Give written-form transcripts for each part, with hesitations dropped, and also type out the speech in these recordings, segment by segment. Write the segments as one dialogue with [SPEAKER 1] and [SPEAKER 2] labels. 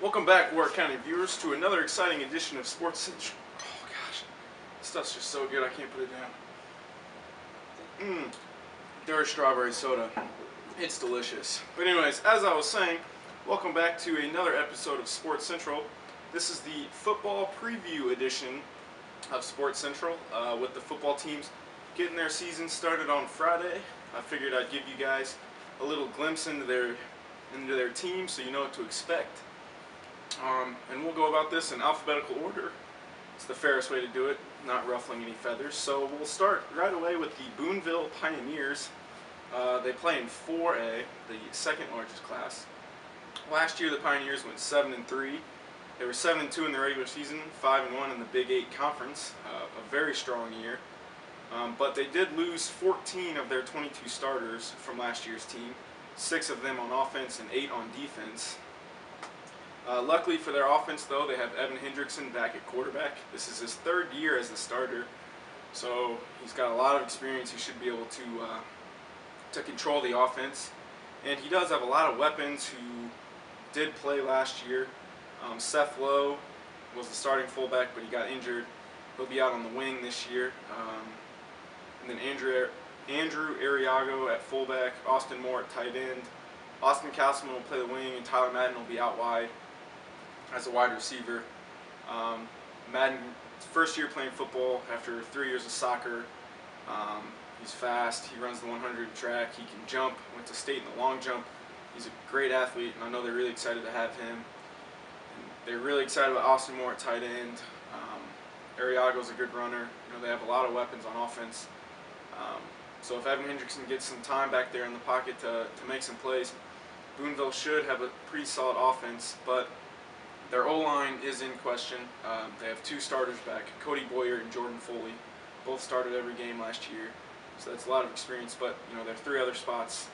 [SPEAKER 1] Welcome back, Warwick County viewers, to another exciting edition of Sports Central. Oh gosh, this stuff's just so good I can't put it down. There's strawberry soda. It's delicious. But anyways, as I was saying, welcome back to another episode of Sports Central. This is the football preview edition of Sports Central, with the football teams getting their season started on Friday. I figured I'd give you guys a little glimpse into their team so you know what to expect. And we'll go about this in alphabetical order. It's the fairest way to do it, not ruffling any feathers. So we'll start right away with the Boonville Pioneers. They play in 4A, the second largest class. Last year the Pioneers went 7-3. They were 7-2 in the regular season, 5-1 in the Big 8 Conference. A very strong year. But they did lose 14 of their 22 starters from last year's team. 6 of them on offense and 8 on defense. Luckily for their offense, though, they have Evan Hendrickson back at quarterback. This is his third year as the starter, so he's got a lot of experience. He should be able to control the offense, and he does have a lot of weapons who did play last year. Seth Lowe was the starting fullback, but he got injured. He'll be out on the wing this year. And then Andrew Arriago at fullback, Austin Moore at tight end. Austin Castleman will play the wing, and Tyler Madden will be out wide as a wide receiver. Madden, first year playing football after 3 years of soccer. He's fast, he runs the 100 track, he can jump, went to state in the long jump. He's a great athlete, and I know they're really excited to have him. And they're really excited about Austin Moore at tight end. Arriago's a good runner. You know, they have a lot of weapons on offense. So if Evan Hendrickson gets some time back there in the pocket to make some plays, Boonville should have a pretty solid offense, but their O-line is in question. They have 2 starters back, Cody Boyer and Jordan Foley. Both started every game last year, so that's a lot of experience, but you know, there are 3 other spots.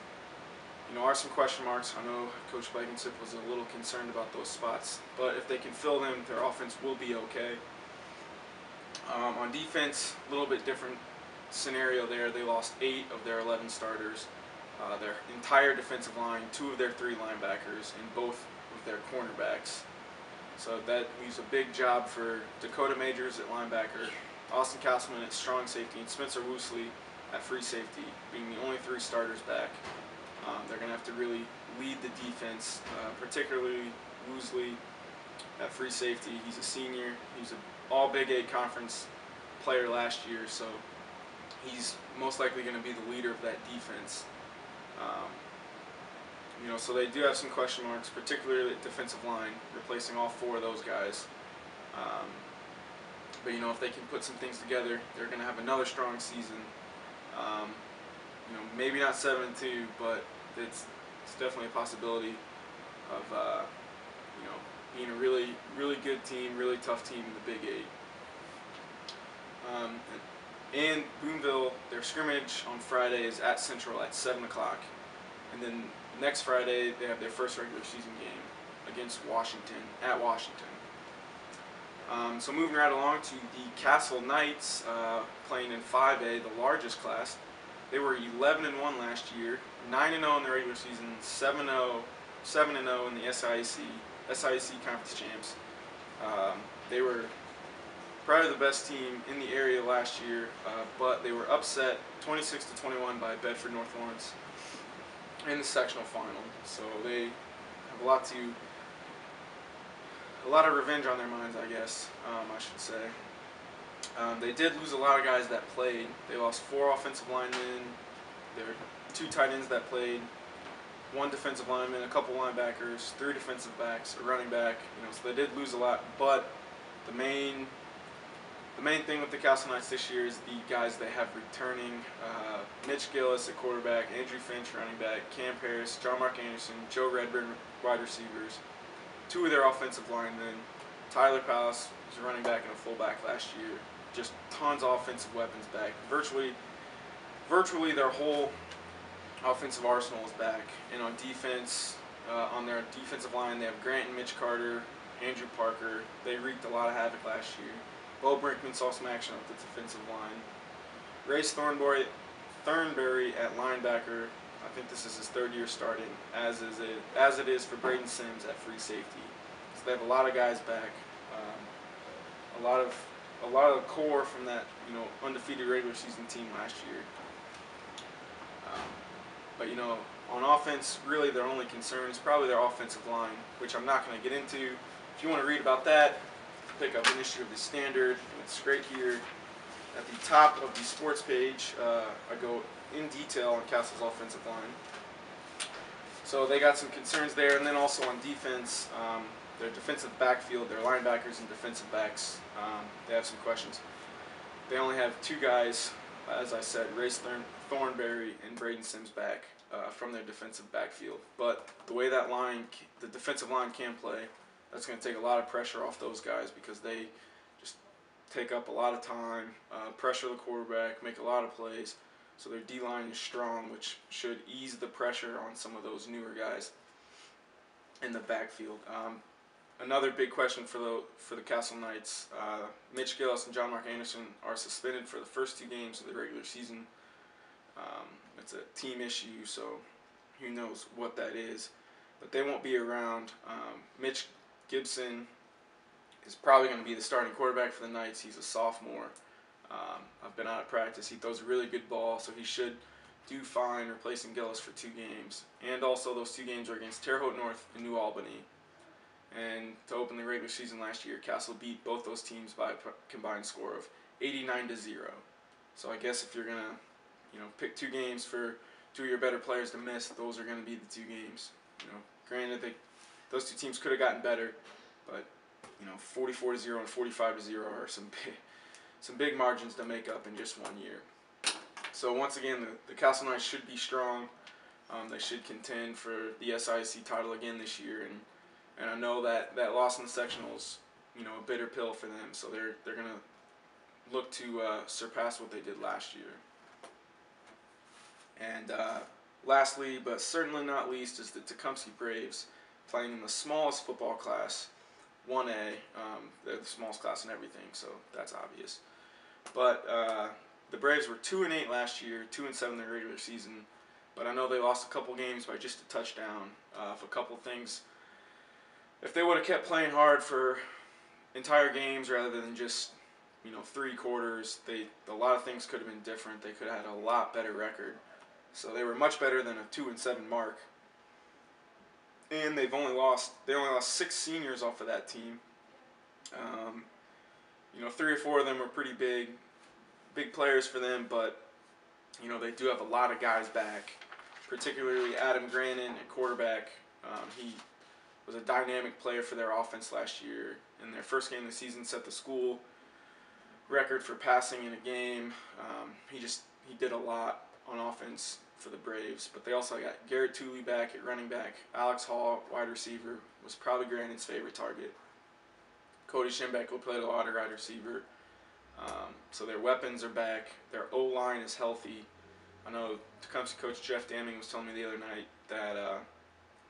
[SPEAKER 1] You know, are some question marks. I know Coach Blankenship was a little concerned about those spots, but if they can fill them, their offense will be okay. On defense, a little bit different scenario there. They lost 8 of their 11 starters. Their entire defensive line, 2 of their 3 linebackers, and both of their cornerbacks. So that leaves a big job for Dakota Majors at linebacker, Austin Castleman at strong safety, and Spencer Woosley at free safety, being the only 3 starters back. They're going to have to really lead the defense, particularly Woosley at free safety. He's a senior. He was an all Big 8 Conference player last year, so he's most likely going to be the leader of that defense. You know, so they do have some question marks, particularly at defensive line, replacing all 4 of those guys. But you know, if they can put some things together, they're going to have another strong season. You know, maybe not 7-2, but it's definitely a possibility of you know, being a really, really good team, really tough team in the Big 8. And Boonville, their scrimmage on Friday is at Central at 7 o'clock. And then next Friday, they have their first regular season game against Washington, at Washington. So moving right along to the Castle Knights, playing in 5A, the largest class. They were 11-1 last year, 9-0 in the regular season, 7-0 in the SIAC Conference Champs. They were probably the best team in the area last year, but they were upset 26-21 by Bedford North Lawrence in the sectional final. So they have a lot of revenge on their minds, I guess, I should say. They did lose a lot of guys that played. They lost 4 offensive linemen, there were 2 tight ends that played, 1 defensive lineman, a couple linebackers, 3 defensive backs, a running back. You know, so they did lose a lot. But the main thing with the Castle Knights this year is the guys they have returning. Mitch Gillis at quarterback, Andrew Finch running back, Cam Harris, John Mark Anderson, Joe Redburn wide receivers, 2 of their offensive linemen, Tyler Palace was a running back and a fullback last year. Just tons of offensive weapons back. Virtually their whole offensive arsenal is back. And on defense, on their defensive line, they have Grant and Mitch Carter, Andrew Parker. They wreaked a lot of havoc last year. Bo Brinkman saw some action up the defensive line. Race Thornberry at linebacker. I think this is his 3rd year starting, as it is for Braden Sims at free safety. they have a lot of guys back. A lot of the core from that undefeated regular season team last year. But on offense, really their only concern is probably their offensive line, which I'm not going to get into. If you want to read about that, pick up an issue of the Standard. It's right here at the top of the sports page. I go in detail on Castle's offensive line. So they got some concerns there, and then also on defense, their defensive backfield, their linebackers and defensive backs, they have some questions. They only have two guys, as I said, Race Thornberry and Braden Sims back from their defensive backfield. But the way that the defensive line can play, that's going to take a lot of pressure off those guys because they just take up a lot of time, pressure the quarterback, make a lot of plays. So their D-line is strong, which should ease the pressure on some of those newer guys in the backfield. Another big question for the Castle Knights, Mitch Gillis and John Mark Anderson are suspended for the first 2 games of the regular season. It's a team issue, so who knows what that is. But they won't be around. Mitch Gibson is probably going to be the starting quarterback for the Knights. He's a sophomore. I've been out of practice. He throws a really good ball, so he should do fine replacing Gillis for 2 games. And also those 2 games are against Terre Haute North and New Albany. And to open the regular season last year, Castle beat both those teams by a combined score of 89-0. So I guess if you're going to pick 2 games for 2 of your better players to miss, those are going to be the 2 games. Granted, those 2 teams could have gotten better, but 44-0 and 45-0 are some big margins to make up in just 1 year. So once again, the Castle Knights should be strong. They should contend for the SIC title again this year, and I know that loss in the sectionals, a bitter pill for them. So they're gonna look to surpass what they did last year. And lastly, but certainly not least, is the Tecumseh Braves playing in the smallest football class, 1A. They're the smallest class in everything, so that's obvious. But the Braves were 2-8 last year, 2-7 in the regular season. But I know they lost a couple games by just a touchdown. If they would have kept playing hard for entire games rather than just 3 quarters, a lot of things could have been different. They could have had a lot better record. So they were much better than a 2-7 mark. And they only lost 6 seniors off of that team. 3 or 4 of them were pretty big players for them, but they do have a lot of guys back, particularly Adam Grannon at quarterback. He was a dynamic player for their offense last year. In their first game of the season, set the school record for passing in a game. He did a lot on offense for the Braves, but they also got Garrett Tooley back at running back. Alex Hall, wide receiver, was probably Grannon's favorite target. Cody Schembeck played a lot of wide receiver. So their weapons are back. Their O-line is healthy. I know Tecumseh coach Jeff Damming was telling me the other night that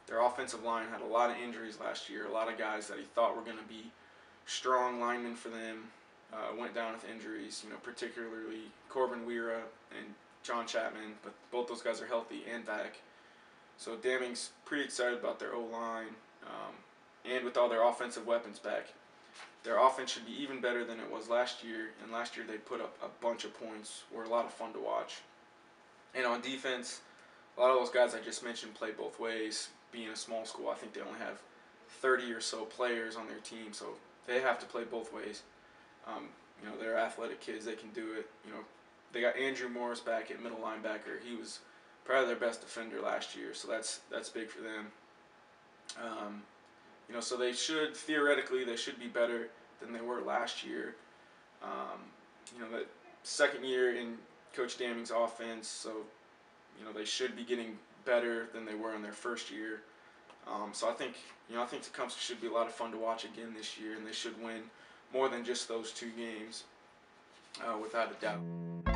[SPEAKER 1] their offensive line had a lot of injuries last year. A lot of guys that he thought were going to be strong linemen for them went down with injuries. Particularly Corbin Weira and John Chapman, but both those guys are healthy and back. So Damming's pretty excited about their O-line, and with all their offensive weapons back. Their offense should be even better than it was last year, and last year they put up a bunch of points, were a lot of fun to watch. And on defense, a lot of those guys I just mentioned play both ways. Being a small school, I think they only have 30 or so players on their team, so they have to play both ways. They're athletic kids, they can do it. They got Andrew Morris back at middle linebacker. He was probably their best defender last year, so that's big for them. So theoretically, they should be better than they were last year. The second year in Coach Damming's offense, so they should be getting better than they were in their first year. So I think Tecumseh should be a lot of fun to watch again this year, and they should win more than just those 2 games, without a doubt.